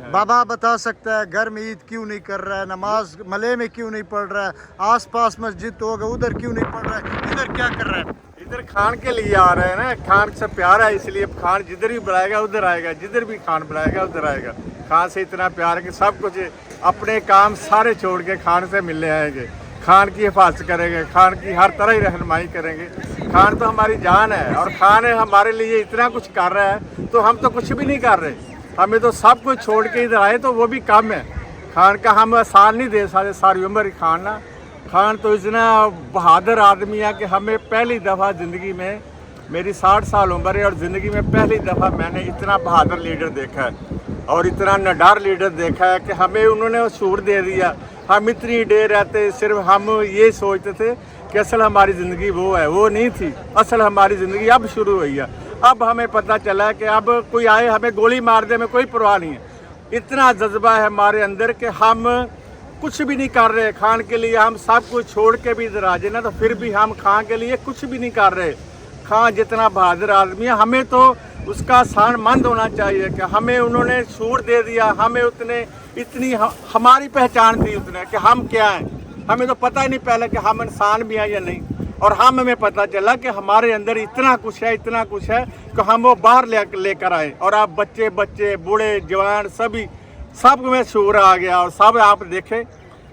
बाबा बता सकता है घर में ईद क्यों नहीं कर रहा है, नमाज मले में क्यों नहीं पढ़ रहा है, आस पास मस्जिद होगा उधर क्यों नहीं पढ़ रहा है, इधर क्या कर रहा है? इधर खान के लिए आ रहे हैं ना, खान से प्यार है इसलिए खान जिधर भी बुलाएगा उधर आएगा, जिधर भी खान बुलाएगा उधर आएगा। खान से इतना प्यार है कि सब कुछ अपने काम सारे छोड़ के खान से मिलने आएंगे, खान की हिफाजत करेंगे, खान की हर तरह ही रहनुमाई करेंगे। खान तो हमारी जान है और खान हमारे लिए इतना कुछ कर रहा है तो हम तो कुछ भी नहीं कर रहे। हमें तो सब कुछ छोड़ के इधर आए तो वो भी कम है। खान का हम आसान नहीं दे सकते सारी उम्र ही खान ना। खान तो इतना बहादुर आदमी है कि हमें पहली दफ़ा ज़िंदगी में, मेरी 60 साल उम्र है और ज़िंदगी में पहली दफ़ा मैंने इतना बहादुर लीडर देखा है और इतना निडर लीडर देखा है कि हमें उन्होंने शूर दे दिया। हम इतनी देर रहते सिर्फ हम ये सोचते थे कि असल हमारी ज़िंदगी वो है, वो नहीं थी। असल हमारी ज़िंदगी अब शुरू हुई है। अब हमें पता चला कि अब कोई आए हमें गोली मार दे हमें कोई परवाह नहीं है। इतना जज्बा है हमारे अंदर कि हम कुछ भी नहीं कर रहे खान के लिए। हम सब कुछ छोड़ के भी इधर आ जाए ना तो फिर भी हम खान के लिए कुछ भी नहीं कर रहे। खान जितना बहादुर आदमी है हमें तो उसका सम्मान होना चाहिए कि हमें उन्होंने शूर दे दिया, हमें उतने इतनी हमारी पहचान दी उतने कि हम क्या हैं। हमें तो पता ही नहीं पहले कि हम इंसान भी हैं या नहीं, और हमें पता चला कि हमारे अंदर इतना कुछ है, इतना कुछ है कि हम वो बाहर लेकर आए। और आप बच्चे बच्चे बूढ़े जवान सभी सब में शूर आ गया। और सब आप देखें,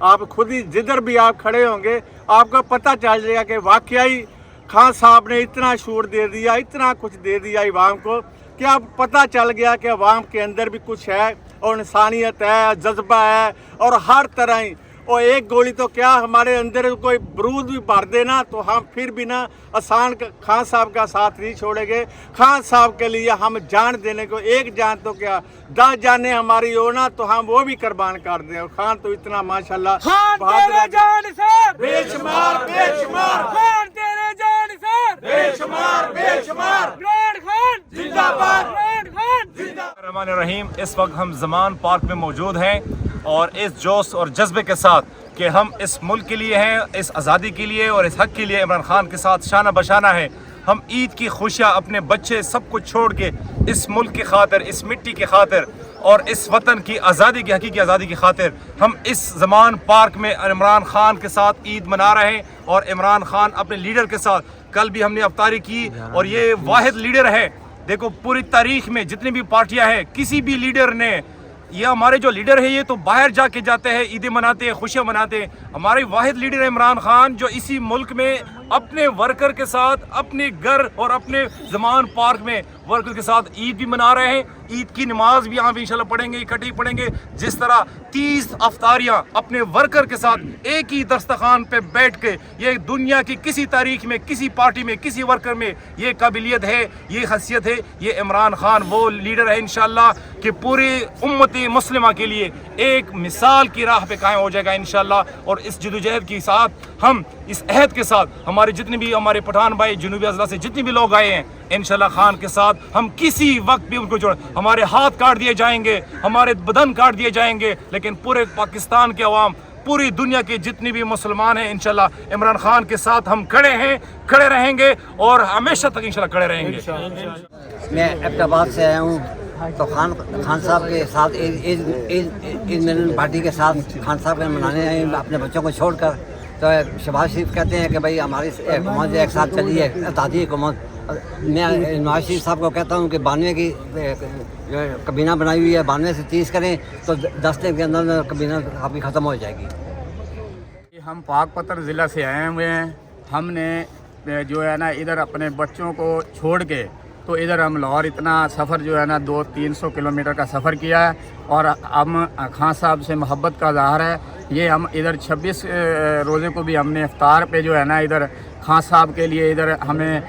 आप खुद ही जिधर भी आप खड़े होंगे आपको पता चल जाएगा कि वाकई खान साहब ने इतना शूर दे दिया, इतना कुछ दे दिया अवाम को कि अब पता चल गया कि अवाम के अंदर भी कुछ है और इंसानियत है, जज्बा है और हर तरह ही। और एक गोली तो क्या हमारे अंदर कोई बारूद भी भर देना तो हम फिर भी ना आसान खान साहब का साथ नहीं छोड़ेंगे। खान साहब के लिए हम जान देने को, एक जान तो क्या 10 जाने हमारी हो ना तो हम वो भी कुर्बान कर दें। और खान तो इतना माशाल्लाह तेरे जान से बेशुमार बेशुमार, खान तेरे जान से बेशुमार बेशुमार, इमरान खान जिंदाबाद, इमरान खान जिंदाबाद। रहमान रहीम, इस वक्त हम ज़मान पार्क में मौजूद हैं और इस जोश और जज्बे के साथ कि हम इस मुल्क के लिए हैं, इस आज़ादी के लिए और इस हक़ के लिए इमरान खान के साथ शाना बशाना है। हम ईद की खुशियाँ, अपने बच्चे सब कुछ छोड़ के इस मुल्क की खातिर, इस मिट्टी की खातिर और इस वतन की आज़ादी की, हकीकी आज़ादी की खातिर हम इस ज़मान पार्क में इमरान खान के साथ ईद मना रहे हैं। और इमरान खान अपने लीडर के साथ, कल भी हमने अफ्तारी की और ये वाहिद लीडर है। देखो पूरी तारीख में जितनी भी पार्टियां हैं, किसी भी लीडर ने, ये हमारे जो लीडर है ये तो बाहर जाके जाते हैं, ईदें मनाते हैं, खुशियाँ मनाते हैं। हमारे वाहिद लीडर है इमरान खान जो इसी मुल्क में अपने वर्कर के साथ, अपने घर और अपने ज़मान पार्क में वर्कर के साथ ईद भी मना रहे हैं। ईद की नमाज भी यहाँ पे इंशाल्लाह पढ़ेंगे, इकट्ठे पढ़ेंगे। जिस तरह 30 अफ्तारियाँ अपने वर्कर के साथ एक ही दस्तरखान पे बैठ के, ये दुनिया की किसी तारीख में, किसी पार्टी में, किसी वर्कर में ये काबिलियत है, ये हैसियत है। ये इमरान खान वो लीडर है इंशाल्लाह कि पूरी उम्मती मुस्लिमा के लिए एक मिसाल की राह पे कायम हो जाएगा इंशाल्लाह। और इस जदोजहद के साथ हम इस अहद के साथ हमारे जितने भी हमारे पठान भाई जनूबी अजला से जितने भी लोग आए हैं इंशाल्लाह खान के साथ हम किसी वक्त भी उनको जोड़, हमारे हाथ काट दिए जाएंगे, हमारे बदन काट दिए जाएंगे, लेकिन पूरे पाकिस्तान के अवाम, पूरी दुनिया के जितने भी मुसलमान हैं इंशाल्लाह इमरान खान के साथ हम खड़े हैं, खड़े रहेंगे और हमेशा तक इंशाल्लाह खड़े रहेंगे। मैं अहमदाबाद से आया हूँ तो खान साहब के साथ ईद मिलन पार्टी के साथ खान साहब के मनाने आए अपने बच्चों को छोड़कर। तो शहबाज शरीफ कहते हैं कि भाई हमारी हुकूमत एक साथ चली है, आज़ादी हुकूमत। मैं नवाज शरीफ साहब को कहता हूँ कि 92 की कबीना बनाई हुई है, 92 से 30 करें तो 10 दिन के अंदर कबीना आपकी ख़त्म हो जाएगी। हम पाकपतन ज़िला से आए हुए हैं। हमने जो है ना इधर अपने बच्चों को छोड़ के तो इधर हम लाहौर इतना सफ़र जो है ना 200-300 किलोमीटर का सफ़र किया है और हम खान साहब से मोहब्बत का इज़हार है। ये हम इधर 26 रोज़े को भी हमने इफ्तार पे जो है ना इधर खान साहब के लिए इधर हमें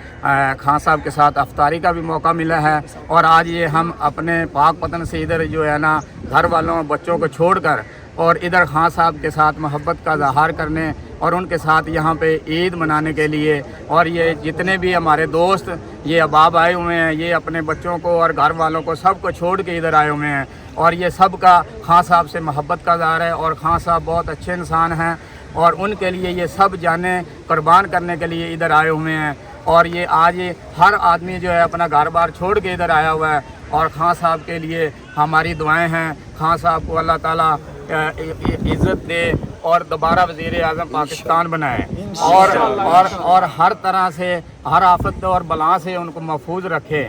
खान साहब के साथ अफ्तारी का भी मौका मिला है। और आज ये हम अपने पाकपतन से इधर जो है ना घर वालों बच्चों को छोड़कर और इधर खान साहब के साथ मोहब्बत का इज़हार करने और उनके साथ यहाँ पे ईद मनाने के लिए, और ये जितने भी हमारे दोस्त ये अहबाब आए हुए हैं, ये अपने बच्चों को और घर वालों को सबको छोड़ के इधर आए हुए हैं। और ये सब का खान साहब से मोहब्बत का इज़हार है और खान साहब बहुत अच्छे इंसान हैं और उनके लिए ये सब जाने कुर्बान करने के लिए इधर आए हुए हैं। और ये आज ये हर आदमी जो है अपना घर बार छोड़ के इधर आया हुआ है और खान साहब के लिए हमारी दुआएं हैं खान साहब को अल्लाह ताला इज़्ज़त दे और दोबारा वज़ीर आज़म पाकिस्तान बनाए और हर तरह से हर आफत और बला से उनको महफूज रखे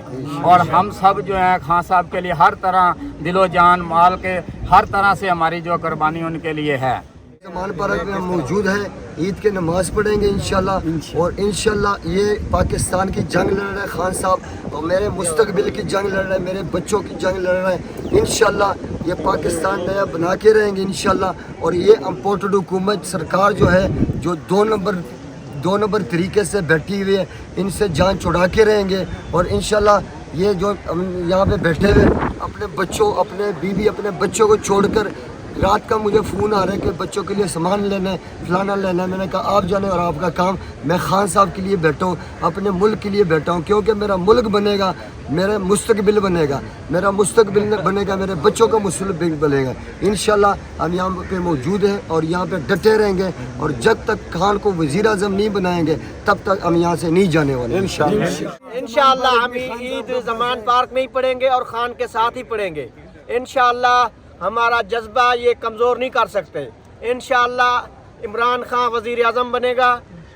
और हम सब जो हैं खान साहब के लिए हर तरह दिलो जान माल के हर तरह से हमारी जो कुर्बानी उनके लिए है। ज़मान पार्क में हम मौजूद हैं, ईद के नमाज़ पढ़ेंगे इंशाल्लाह और इंशाल्लाह ये पाकिस्तान की जंग लड़ रहे हैं खान साहब और मेरे मुस्तकबिल की जंग लड़ रहे हैं, मेरे बच्चों की जंग लड़ रहे हैं। इंशाल्लाह ये पाकिस्तान नया बना के रहेंगे इंशाल्लाह। और ये इम्पोर्टेड हुकूमत सरकार जो है जो दो नंबर तरीके से बैठी हुई है, इनसे जान छुड़ा के रहेंगे और इंशाल्लाह ये जो यहाँ पे बैठे हुए अपने बच्चों अपने बीवी अपने बच्चों को छोड़कर रात का मुझे फ़ोन आ रहा है कि बच्चों के लिए सामान लेना है फलाना लेना है। मैंने कहा आप जाने और आपका काम, मैं खान साहब के लिए बैठा हूँ, अपने मुल्क के लिए बैठा हूँ क्योंकि मेरा मुल्क बनेगा, मेरा मुस्तकबिल बनेगा, मेरा मुस्तकबिल बनेगा, मेरे बच्चों का मुस्तकबिल बनेगा। इंशाल्लाह हम यहाँ पे मौजूद हैं और यहाँ पे डटे रहेंगे और जब तक खान को वज़ीर आज़म नहीं बनाएंगे तब तक हम यहाँ से नहीं जाने वाले इंशाल्लाह। हम ईद ज़मान पार्क में ही पढ़ेंगे और खान के साथ ही पढ़ेंगे इंशाल्लाह। हमारा जज्बा ये कमज़ोर नहीं कर सकते। इंशाअल्लाह इमरान खान वज़ीर आज़म बनेगा।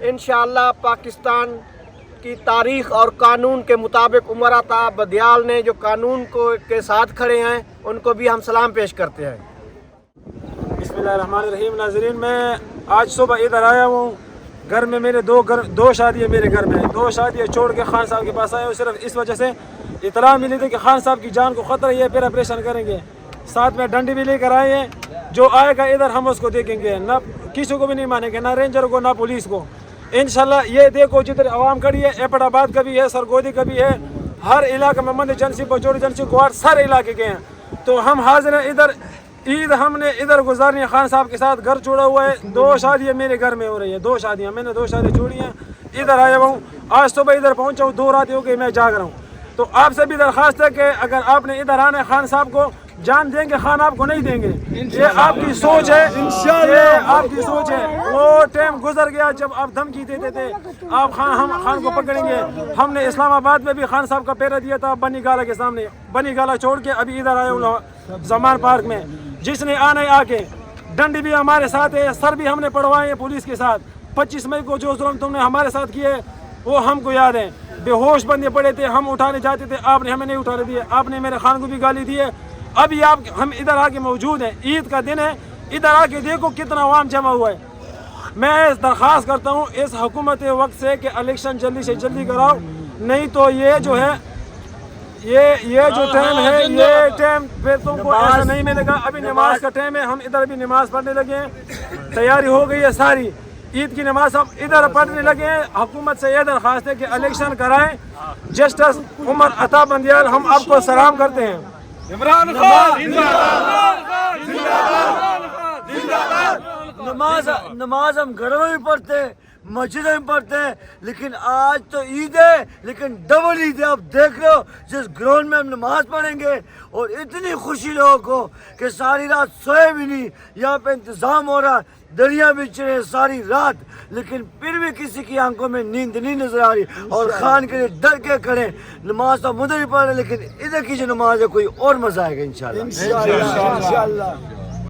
इंशाअल्लाह पाकिस्तान की तारीख़ और कानून के मुताबिक उमर अता बदियाल ने जो कानून को के साथ खड़े हैं उनको भी हम सलाम पेश करते हैं। बिस्मिल्लाहिर्रहमानिर्रहीम। नाज़रीन, मैं आज सुबह इधर आया हूँ। घर में मेरे दो शादी है, मेरे घर में 2 शादियाँ छोड़ के खान साहब के पास आया हूँ। सिर्फ इस वजह से इतला मिली थी कि खान साहब की जान को ख़तरा है, फिर ऑपरेशन करेंगे। साथ में डंडी भी लेकर आए हैं, जो आएगा इधर हम उसको देखेंगे, ना किसी को भी नहीं मानेंगे, ना रेंजर को ना पुलिस को। इंशाल्लाह ये देखो जिधर आवाम खड़ी है, एपटाबाद का भी है, सरगोदी का भी है, हर इलाके में मंद एजेंसी बचौर एजेंसी ग्वार सारे इलाके के हैं। तो हम हाजिर हैं इधर, ईद हमने इधर गुजारनी है खान साहब के साथ। घर छोड़ा हुआ है, 2 शादियाँ मेरे घर में हो रही है, 2 शादियाँ मैंने 2 शादियाँ छोड़ी हैं। इधर आया हूँ, आज सुबह इधर पहुँचा हूँ, 2 रात हो गई मैं जाग रहा हूँ। तो आपसे भी दरख्वास्त है कि अगर आपने इधर आना है खान साहब को जान देंगे, खान आपको नहीं देंगे। ये आपकी सोच है, ये आपकी सोच है। वो टाइम गुजर गया जब आप धमकी देते थे आप हम खान को पकड़ेंगे। हमने इस्लामाबाद में भी खान साहब का पैरा दिया था बनी गाला के सामने। बनी गाला छोड़ के अभी इधर आया हूँ ज़मान पार्क में। जिसने आना है आके, डंडी भी हमारे साथ है, सर भी हमने पढ़वाए हैं पुलिस के साथ। 25 मई को जो जुल्म तुमने हमारे साथ किए वो हमको याद है। बेहोश बंदे पड़े थे, हम उठाने जाते थे, आपने हमें नहीं उठाने दिए। आपने मेरे खान को भी गाली दी है। अभी हम इधर आके मौजूद हैं, ईद का दिन है, इधर आके देखो कितना अवाम जमा हुआ है। मैं दरख्वास्त करता हूँ इस हुकूमत वक्त से कि इलेक्शन जल्दी से जल्दी कराओ, नहीं तो ये जो है ये जो टाइम है ये टाइम फिर तुमको ऐसा नहीं मिलेगा। अभी नमाज का टाइम है, हम इधर भी नमाज पढ़ने लगे हैं, तैयारी हो गई है सारी। ईद की नमाज हम इधर पढ़ने लगे हैं। हुकूमत से यह दरख्वास्त है कि इलेक्शन कराएं। जस्टिस उमर अता बंदियाल, हम आपको सलाम करते हैं। इमरान खान नमाज हम घरों में भी पढ़ते हैं, मस्जिदों में पढ़ते हैं, लेकिन आज तो ईद है, लेकिन डबल ईद है। आप देख रहे हो जिस ग्राउंड में हम नमाज पढ़ेंगे और इतनी खुशी लोगों को कि सारी रात सोए भी नहीं। यहाँ पे इंतज़ाम हो रहा, दरिया बिछ रहे सारी रात, लेकिन फिर भी किसी की आंखों में नींद नहीं नजर आ रही और खान के लिए डर के खड़े। नमाज तो मुझे ही पढ़ रहे, लेकिन इधर की जो नमाज है कोई और मजा आएगा इंशाल्लाह।